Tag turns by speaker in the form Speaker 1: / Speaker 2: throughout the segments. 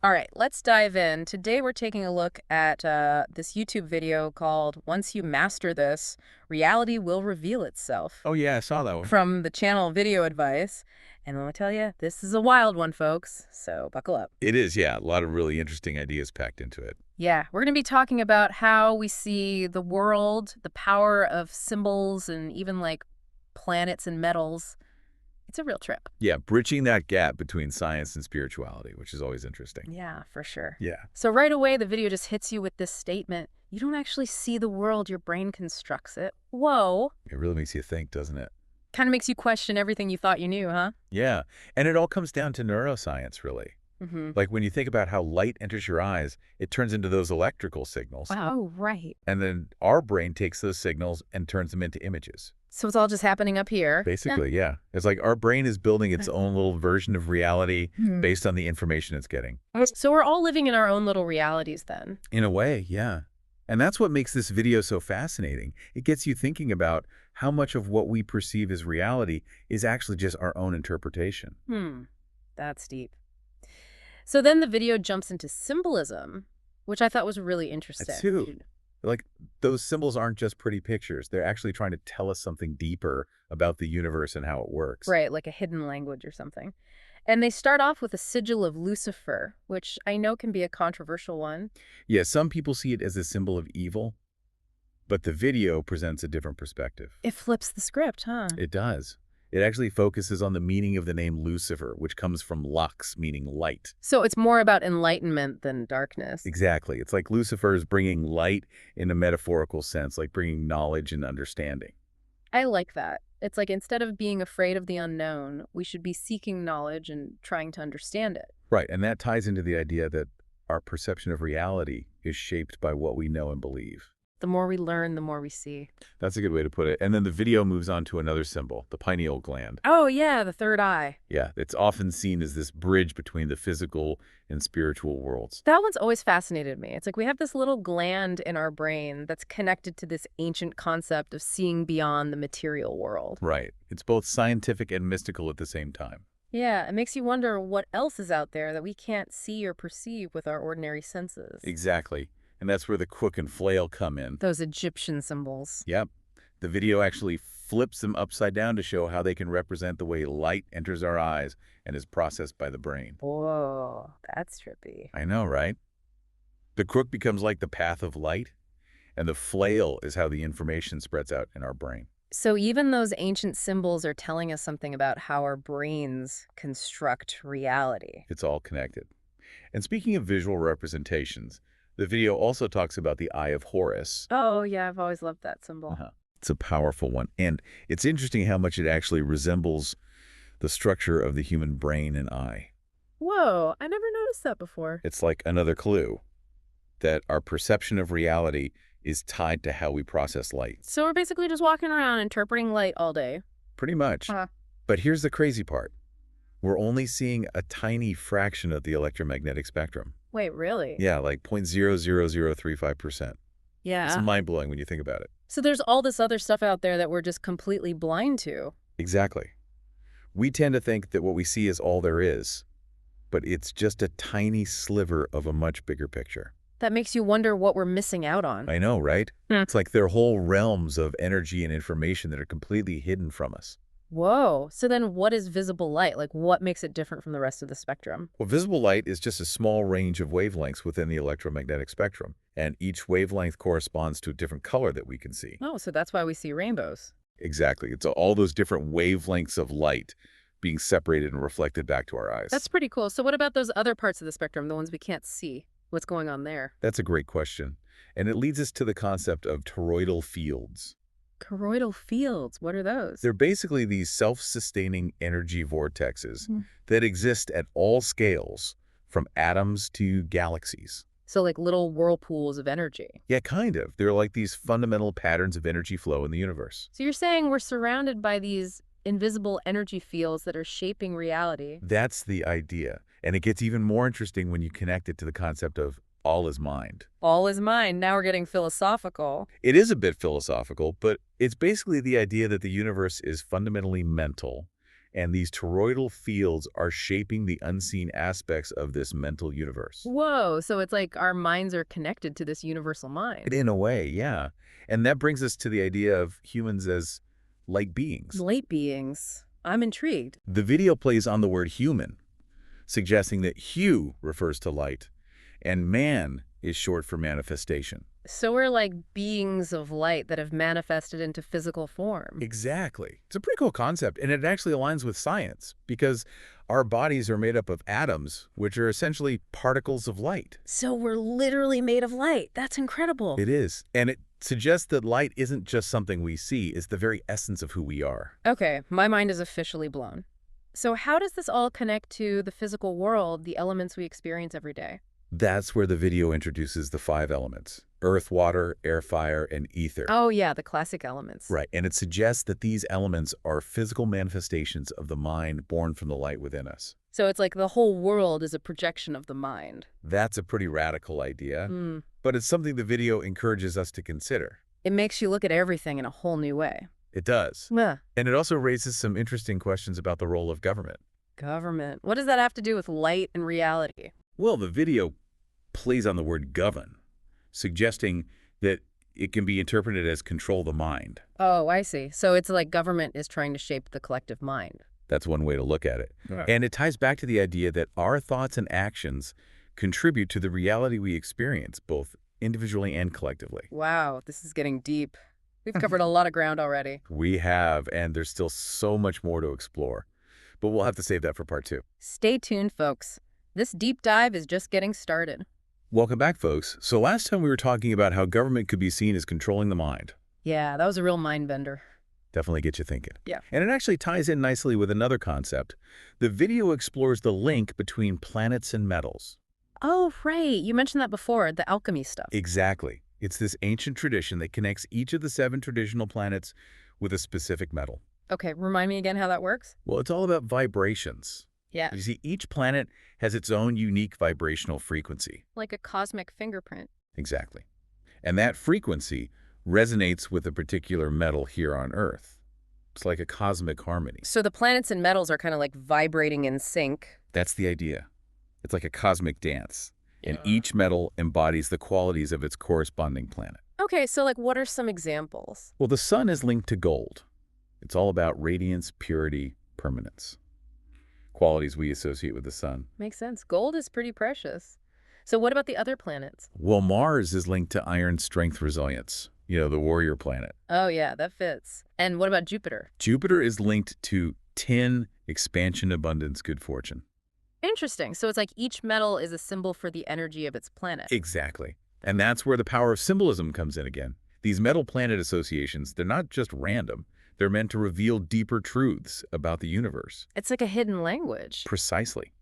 Speaker 1: All right, let's dive in. Today we're taking a look at this YouTube video called Once You Master This, Reality Will Reveal Itself
Speaker 2: Oh, yeah, I saw that one.
Speaker 1: from the channel Video Advice. And let me tell you, this is a wild one, folks, so buckle up.
Speaker 2: It is, yeah, a lot of really interesting ideas packed into it.
Speaker 1: Yeah, we're going to be talking about how we see the world, the power of symbols, and even like planets and metals. It's a real trip.
Speaker 2: Yeah, bridging that gap between science and spirituality, which is always interesting.
Speaker 1: Yeah, for sure.
Speaker 2: Yeah,
Speaker 1: So right away, the video just hits you with this statement. You don't actually see the world, your brain constructs it. Whoa.
Speaker 2: it really makes you think, doesn't it?
Speaker 1: Kind of makes you question everything you thought you knew, huh?
Speaker 2: Yeah, and it all comes down to neuroscience, really.
Speaker 1: Mm-hmm.
Speaker 2: Like when you think about how light enters your eyes, it turns into those electrical signals.
Speaker 1: Wow. Oh, right.
Speaker 2: And then our brain takes those signals and turns them into images.
Speaker 1: So it's all just happening up here.
Speaker 2: Basically, yeah. It's like our brain is building its own little version of reality
Speaker 1: Hmm.
Speaker 2: based on the information it's getting.
Speaker 1: So we're all living in our own little realities then.
Speaker 2: In a way, yeah. And that's what makes this video so fascinating. It gets you thinking about how much of what we perceive as reality is actually just our own interpretation.
Speaker 1: That's deep. So then the video jumps into symbolism, which I thought was really interesting.
Speaker 2: Too. Like, those symbols aren't just pretty pictures. They're actually trying to tell us something deeper about the universe and how it works.
Speaker 1: Right, like a hidden language or something. And they start off with a sigil of Lucifer, which I know can be a controversial one.
Speaker 2: Yeah, some people see it as a symbol of evil, but the video presents a different perspective.
Speaker 1: It flips the script, huh?
Speaker 2: It does. It actually focuses on the meaning of the name Lucifer, which comes from lux, meaning light.
Speaker 1: So it's more about enlightenment than darkness.
Speaker 2: Exactly. It's like Lucifer is bringing light in a metaphorical sense, like bringing knowledge and understanding.
Speaker 1: I like that. It's like instead of being afraid of the unknown, we should be seeking knowledge and trying to understand it.
Speaker 2: Right, and that ties into the idea that our perception of reality is shaped by what we know and believe.
Speaker 1: The more we learn, the more we see.
Speaker 2: That's a good way to put it. And then the video moves on to another symbol, the pineal gland.
Speaker 1: Oh, yeah, the third eye.
Speaker 2: Yeah, it's often seen as this bridge between the physical and spiritual worlds.
Speaker 1: That one's always fascinated me. It's like we have this little gland in our brain that's connected to this ancient concept of seeing beyond the material world.
Speaker 2: Right. It's both scientific and mystical at the same time.
Speaker 1: Yeah, it makes you wonder what else is out there that we can't see or perceive with our ordinary senses.
Speaker 2: Exactly. And that's where the crook and flail come in.
Speaker 1: Those Egyptian symbols.
Speaker 2: Yep. The video actually flips them upside down to show how they can represent the way light enters our eyes and is processed by the brain.
Speaker 1: Whoa, that's trippy.
Speaker 2: I know, right? The crook becomes like the path of light, and the flail is how the information spreads out in our brain.
Speaker 1: So even those ancient symbols are telling us something about how our brains construct reality.
Speaker 2: It's all connected. And speaking of visual representations, the video also talks about the Eye of Horus.
Speaker 1: Oh, yeah, I've always loved that symbol.
Speaker 2: It's a powerful one. And it's interesting how much it actually resembles the structure of the human brain and eye.
Speaker 1: Whoa, I never noticed that before.
Speaker 2: It's like another clue that our perception of reality is tied to how we process light.
Speaker 1: So we're basically just walking around interpreting light all day.
Speaker 2: Pretty much.
Speaker 1: Huh.
Speaker 2: But here's the crazy part. We're only seeing a tiny fraction of the electromagnetic spectrum.
Speaker 1: Wait, really?
Speaker 2: Yeah, like 0.00035%.
Speaker 1: Yeah.
Speaker 2: It's mind-blowing when you think about it.
Speaker 1: So there's all this other stuff out there that we're just completely blind to.
Speaker 2: Exactly. We tend to think that what we see is all there is, but it's just a tiny sliver of a much bigger picture.
Speaker 1: That makes you wonder what we're missing out on.
Speaker 2: I know, right?
Speaker 1: Hmm.
Speaker 2: It's like there are whole realms of energy and information that are completely hidden from us.
Speaker 1: Whoa. So then what is visible light? Like what makes it different from the rest of the spectrum?
Speaker 2: Well, visible light is just a small range of wavelengths within the electromagnetic spectrum, and each wavelength corresponds to a different color that we can see.
Speaker 1: Oh, so that's why we see rainbows.
Speaker 2: Exactly. It's all those different wavelengths of light being separated and reflected back to our eyes.
Speaker 1: That's pretty cool. So what about those other parts of the spectrum, the ones we can't see? What's going on there?
Speaker 2: That's a great question. And it leads us to the concept of toroidal fields.
Speaker 1: Toroidal fields, what are those?
Speaker 2: They're basically these self-sustaining energy vortexes
Speaker 1: Hmm.
Speaker 2: that exist at all scales, from atoms to galaxies.
Speaker 1: So like little whirlpools of energy.
Speaker 2: Yeah, kind of. They're like these fundamental patterns of energy flow in the universe.
Speaker 1: So you're saying we're surrounded by these invisible energy fields that are shaping reality.
Speaker 2: That's the idea. And it gets even more interesting when you connect it to the concept of all is mind.
Speaker 1: All is mind. Now we're getting philosophical.
Speaker 2: It is a bit philosophical, but it's basically the idea that the universe is fundamentally mental And these toroidal fields are shaping the unseen aspects of this mental universe.
Speaker 1: Whoa, so it's like our minds are connected to this universal mind.
Speaker 2: In a way, yeah. And that brings us to the idea of humans as light beings.
Speaker 1: Light beings. I'm intrigued.
Speaker 2: The video plays on the word human, suggesting that hue refers to light, and man is short for manifestation.
Speaker 1: So we're like beings of light that have manifested into physical form.
Speaker 2: Exactly. It's a pretty cool concept, and it actually aligns with science, because our bodies are made up of atoms, which are essentially particles of light.
Speaker 1: So we're literally made of light. That's incredible.
Speaker 2: It is. And it suggests that light isn't just something we see, it's the very essence of who we are.
Speaker 1: Okay, my mind is officially blown. So how does this all connect to the physical world, the elements we experience every day?
Speaker 2: That's where the video introduces the 5 elements: earth, water, air, fire, and ether.
Speaker 1: Oh yeah, the classic elements.
Speaker 2: Right, and it suggests that these elements are physical manifestations of the mind born from the light within us.
Speaker 1: So it's like the whole world is a projection of the mind.
Speaker 2: That's a pretty radical idea,
Speaker 1: Hmm.
Speaker 2: but it's something the video encourages us to consider.
Speaker 1: It makes you look at everything in a whole new way.
Speaker 2: It does.
Speaker 1: Yeah.
Speaker 2: And it also raises some interesting questions about the role of government.
Speaker 1: Government. What does that have to do with light and reality?
Speaker 2: Well, the video plays on the word govern, suggesting that it can be interpreted as control the mind.
Speaker 1: Oh, I see. So it's like government is trying to shape the collective mind.
Speaker 2: That's one way to look at it.
Speaker 1: Yeah.
Speaker 2: And it ties back to the idea that our thoughts and actions contribute to the reality we experience, both individually and collectively.
Speaker 1: Wow, this is getting deep. We've covered a lot of ground already.
Speaker 2: We have, and there's still so much more to explore. But we'll have to save that for part 2.
Speaker 1: Stay tuned, folks. This deep dive is just getting started.
Speaker 2: Welcome back, folks. So last time we were talking about how government could be seen as controlling the mind.
Speaker 1: Yeah, that was a real mind bender.
Speaker 2: Definitely get you thinking.
Speaker 1: Yeah.
Speaker 2: And it actually ties in nicely with another concept. The video explores the link between planets and metals.
Speaker 1: Oh, right. You mentioned that before, the alchemy stuff.
Speaker 2: Exactly. It's this ancient tradition that connects each of the 7 traditional planets with a specific metal.
Speaker 1: Okay, remind me again how that works?
Speaker 2: Well, it's all about vibrations.
Speaker 1: Yeah,
Speaker 2: You see, each planet has its own unique vibrational frequency.
Speaker 1: like a cosmic fingerprint.
Speaker 2: Exactly. And that frequency resonates with a particular metal here on Earth. It's like a cosmic harmony.
Speaker 1: So the planets and metals are kind of like vibrating in sync.
Speaker 2: That's the idea. It's like a cosmic dance. And
Speaker 1: Yeah.
Speaker 2: each metal embodies the qualities of its corresponding planet.
Speaker 1: Okay, so like what are some examples?
Speaker 2: Well, the sun is linked to gold. It's all about radiance, purity, permanence. Qualities we associate with the sun.
Speaker 1: Makes sense. Gold is pretty precious. So what about the other planets?
Speaker 2: Well, Mars is linked to iron, strength, resilience. You know, the warrior planet.
Speaker 1: Oh yeah, that fits. And what about Jupiter?
Speaker 2: Jupiter is linked to tin, expansion, abundance, good fortune.
Speaker 1: Interesting. So it's like each metal is a symbol for the energy of its planet.
Speaker 2: Exactly. And that's where the power of symbolism comes in again. These metal-planet associations, they're not just random. They're meant to reveal deeper truths about the universe.
Speaker 1: It's like a hidden language.
Speaker 2: Precisely.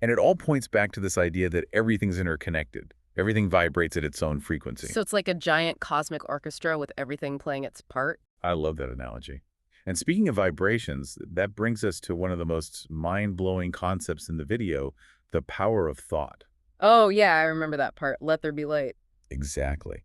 Speaker 2: And it all points back to this idea that everything's interconnected. Everything vibrates at its own frequency.
Speaker 1: So it's like a giant cosmic orchestra with everything playing its part.
Speaker 2: I love that analogy. And speaking of vibrations, that brings us to one of the most mind-blowing concepts in the video, the power of thought.
Speaker 1: Oh yeah, I remember that part. Let there be light.
Speaker 2: Exactly.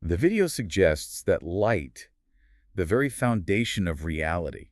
Speaker 2: The video suggests that light, the very foundation of reality,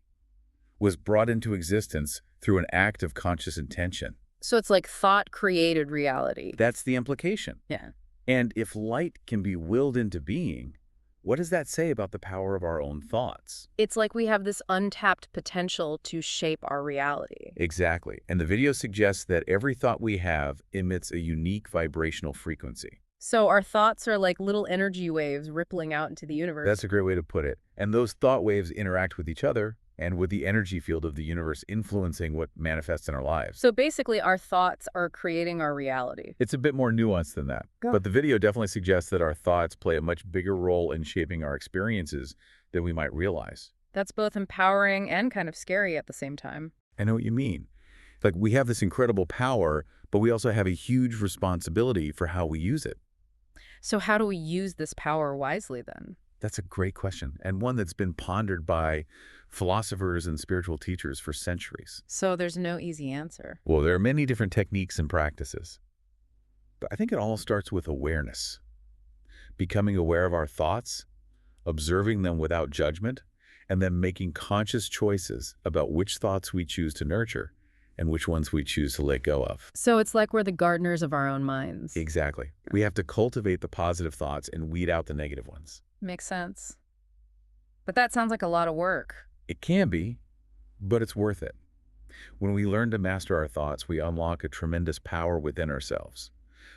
Speaker 2: was brought into existence through an act of conscious intention.
Speaker 1: So it's like thought created reality.
Speaker 2: That's the implication.
Speaker 1: Yeah.
Speaker 2: And if light can be willed into being, what does that say about the power of our own thoughts?
Speaker 1: It's like we have this untapped potential to shape our reality.
Speaker 2: Exactly. And the video suggests that every thought we have emits a unique vibrational frequency.
Speaker 1: So our thoughts are like little energy waves rippling out into the universe.
Speaker 2: That's a great way to put it. And those thought waves interact with each other and with the energy field of the universe influencing what manifests in our lives.
Speaker 1: So basically our thoughts are creating our reality.
Speaker 2: It's a bit more nuanced than that.
Speaker 1: Go.
Speaker 2: But the video definitely suggests that our thoughts play a much bigger role in shaping our experiences than we might realize.
Speaker 1: That's both empowering and kind of scary at the same time.
Speaker 2: I know what you mean. Like, we have this incredible power, but we also have a huge responsibility for how we use it.
Speaker 1: So how do we use this power wisely then?
Speaker 2: That's a great question, and one that's been pondered by philosophers and spiritual teachers for centuries.
Speaker 1: So there's no easy answer.
Speaker 2: Well, there are many different techniques and practices. But I think it all starts with awareness. Becoming aware of our thoughts, observing them without judgment, and then making conscious choices about which thoughts we choose to nurture and which ones we choose to let go of.
Speaker 1: So it's like we're the gardeners of our own minds.
Speaker 2: Exactly. We have to cultivate the positive thoughts and weed out the negative ones.
Speaker 1: Makes sense. But that sounds like a lot of work.
Speaker 2: It can be, but it's worth it. When we learn to master our thoughts, we unlock a tremendous power within ourselves.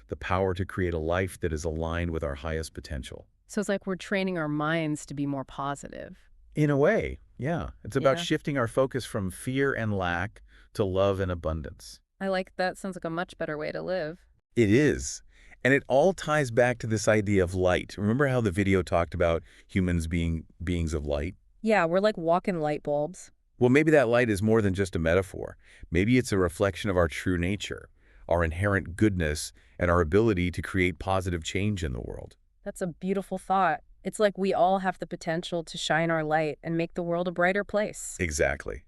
Speaker 2: The power to create a life that is aligned with our highest potential.
Speaker 1: So it's like we're training our minds to be more positive.
Speaker 2: In a way, yeah. It's about
Speaker 1: Yeah.
Speaker 2: shifting our focus from fear and lack to love and abundance.
Speaker 1: I like that. Sounds like a much better way to live.
Speaker 2: It is. And it all ties back to this idea of light. Remember how the video talked about humans being beings of light?
Speaker 1: Yeah, we're like walking light bulbs.
Speaker 2: Well, maybe that light is more than just a metaphor. Maybe it's a reflection of our true nature, our inherent goodness, and our ability to create positive change in the world.
Speaker 1: That's a beautiful thought. It's like we all have the potential to shine our light and make the world a brighter place.
Speaker 2: Exactly.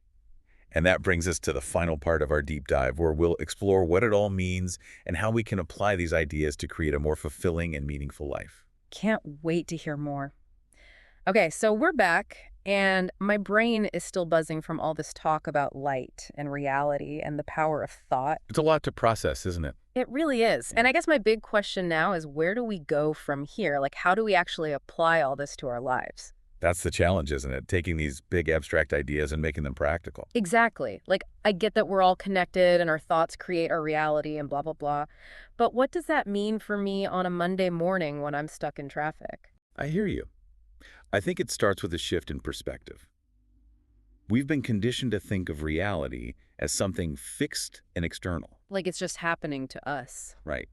Speaker 2: And that brings us to the final part of our deep dive, where we'll explore what it all means and how we can apply these ideas to create a more fulfilling and meaningful life.
Speaker 1: Can't wait to hear more. Okay, so we're back, and my brain is still buzzing from all this talk about light and reality and the power of thought.
Speaker 2: It's a lot to process, isn't it?
Speaker 1: It really is. And I guess my big question now is, where do we go from here? Like, how do we actually apply all this to our lives?
Speaker 2: That's the challenge, isn't it? Taking these big abstract ideas and making them practical.
Speaker 1: Exactly. Like, I get that we're all connected and our thoughts create our reality and blah, blah, blah. But what does that mean for me on a Monday morning when I'm stuck in traffic?
Speaker 2: I hear you. I think it starts with a shift in perspective. We've been conditioned to think of reality as something fixed and external,
Speaker 1: Like it's just happening to us.
Speaker 2: right?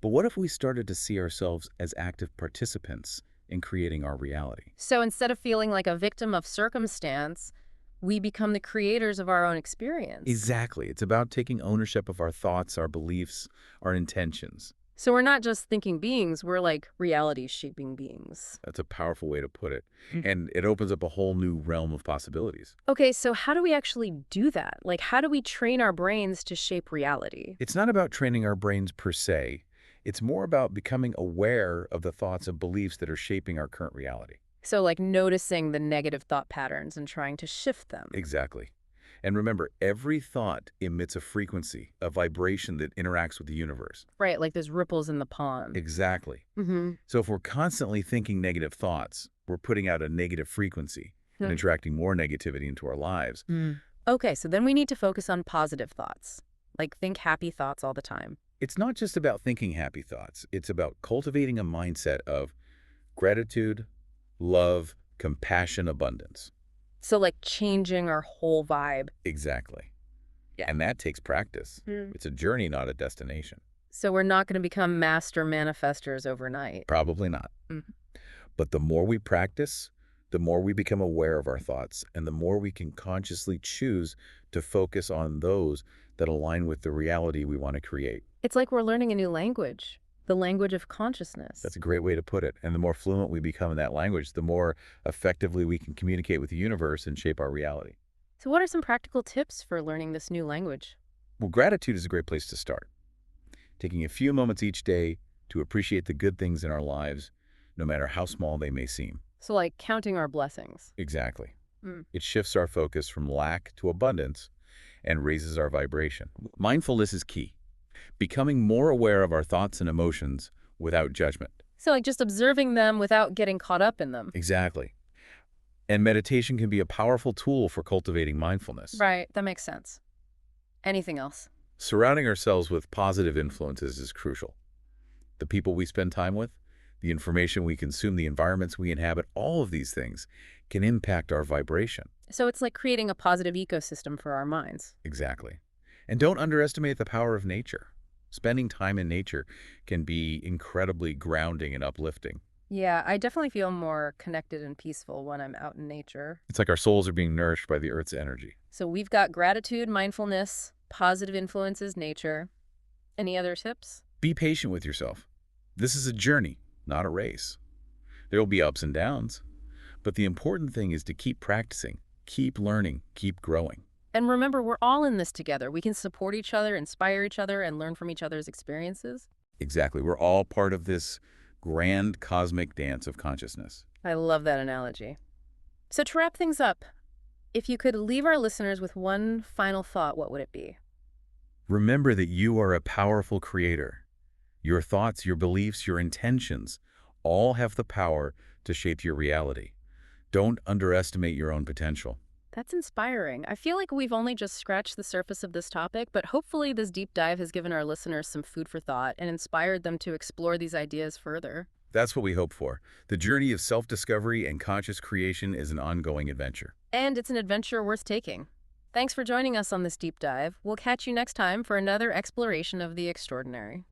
Speaker 2: But what if we started to see ourselves as active participants in creating our reality?
Speaker 1: So instead of feeling like a victim of circumstance, we become the creators of our own experience.
Speaker 2: Exactly. It's about taking ownership of our thoughts, our beliefs, our intentions.
Speaker 1: So we're not just thinking beings, we're like reality-shaping beings.
Speaker 2: That's a powerful way to put it. And it opens up a whole new realm of possibilities.
Speaker 1: Okay, so how do we actually do that? Like, how do we train our brains to shape reality?
Speaker 2: It's not about training our brains per se. It's more about becoming aware of the thoughts and beliefs that are shaping our current reality.
Speaker 1: So like noticing the negative thought patterns and trying to shift them.
Speaker 2: Exactly. And remember, every thought emits a frequency, a vibration that interacts with the universe.
Speaker 1: Right, like there's ripples in the pond.
Speaker 2: Exactly.
Speaker 1: Mm-hmm.
Speaker 2: So if we're constantly thinking negative thoughts, we're putting out a negative frequency and attracting more negativity into our lives.
Speaker 1: Okay, so then we need to focus on positive thoughts. Like think happy thoughts all the time.
Speaker 2: It's not just about thinking happy thoughts. It's about cultivating a mindset of gratitude, love, compassion, abundance.
Speaker 1: So like changing our whole vibe.
Speaker 2: Exactly.
Speaker 1: Yeah.
Speaker 2: And that takes practice. It's a journey, not a destination.
Speaker 1: So we're not going to become master manifestors overnight.
Speaker 2: Probably not.
Speaker 1: Mhm.
Speaker 2: But the more we practice, the more we become aware of our thoughts, and the more we can consciously choose to focus on those that align with the reality we want to create.
Speaker 1: It's like we're learning a new language, the language of consciousness.
Speaker 2: That's a great way to put it. And the more fluent we become in that language, the more effectively we can communicate with the universe and shape our reality.
Speaker 1: So what are some practical tips for learning this new language?
Speaker 2: Well, gratitude is a great place to start. Taking a few moments each day to appreciate the good things in our lives, no matter how small they may seem.
Speaker 1: So like counting our blessings.
Speaker 2: Exactly.
Speaker 1: Mm.
Speaker 2: It shifts our focus from lack to abundance and raises our vibration. Mindfulness is key. Becoming more aware of our thoughts and emotions without judgment.
Speaker 1: So like just observing them without getting caught up in them.
Speaker 2: Exactly. And meditation can be a powerful tool for cultivating mindfulness.
Speaker 1: Right, that makes sense. Anything else?
Speaker 2: Surrounding ourselves with positive influences is crucial. The people we spend time with, the information we consume, the environments we inhabit, all of these things can impact our vibration.
Speaker 1: So it's like creating a positive ecosystem for our minds.
Speaker 2: Exactly. And don't underestimate the power of nature. Spending time in nature can be incredibly grounding and uplifting.
Speaker 1: Yeah, I definitely feel more connected and peaceful when I'm out in nature.
Speaker 2: It's like our souls are being nourished by the earth's energy.
Speaker 1: So we've got gratitude, mindfulness, positive influences, nature. Any other tips?
Speaker 2: Be patient with yourself. This is a journey, not a race. There will be ups and downs, but the important thing is to keep practicing, keep learning, keep growing.
Speaker 1: And remember, we're all in this together. We can support each other, inspire each other, and learn from each other's experiences.
Speaker 2: Exactly. We're all part of this grand cosmic dance of consciousness.
Speaker 1: I love that analogy. So to wrap things up, if you could leave our listeners with one final thought, what would it be?
Speaker 2: Remember that you are a powerful creator. Your thoughts, your beliefs, your intentions all have the power to shape your reality. Don't underestimate your own potential.
Speaker 1: That's inspiring. I feel like we've only just scratched the surface of this topic, but hopefully this deep dive has given our listeners some food for thought and inspired them to explore these ideas further.
Speaker 2: That's what we hope for. The journey of self-discovery and conscious creation is an ongoing adventure.
Speaker 1: And it's an adventure worth taking. Thanks for joining us on this deep dive. We'll catch you next time for another exploration of the extraordinary.